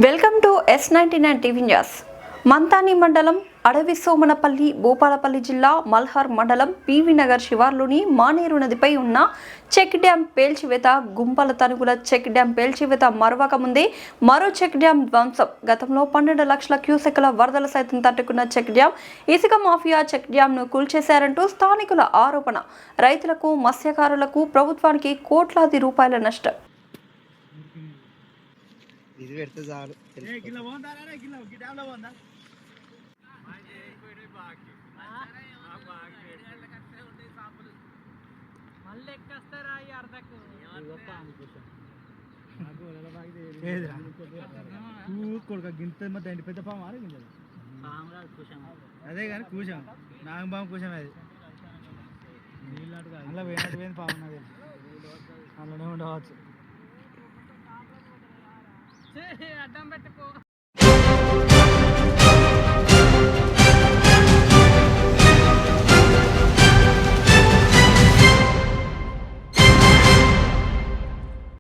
Welcome to S99 TV news. Manthani మండలం అడవి సోమనపల్లి భూపాలపల్లి జిల్లా మల్హార్ మండలం పివి నగర్ శివార్లోని మానేరు నదిపై ఉన్న చెక్ డ్యాం పేల్చివేత గుంపల తనుగుల చెక్ డ్యాం పేల్చివేత మరవక ముందే మరో చెక్ డ్యాం ధ్వంసం. గతంలో 12 లక్షల క్యూసెక్ల వరదల సైతం తట్టుకున్న చెక్ డ్యాం ఇసుక మాఫియా చెక్ డ్యాంను కూల్చేశారంటూ స్థానికుల ఆరోపణ. రైతులకు మత్స్యకారులకు ప్రభుత్వానికి కోట్లాది రూపాయల నష్టం. ఇది పెడితే చాలు. కొడుక గింత మధ్య పెద్ద పాము ఆరగింది అదే కానీ కూసాం నాగం పాము కూసాం అది అలా పోయినట్టు పోయింది పాము నాకు అందులోనే ఉండవచ్చు. అడ్డం పెట్టుకో.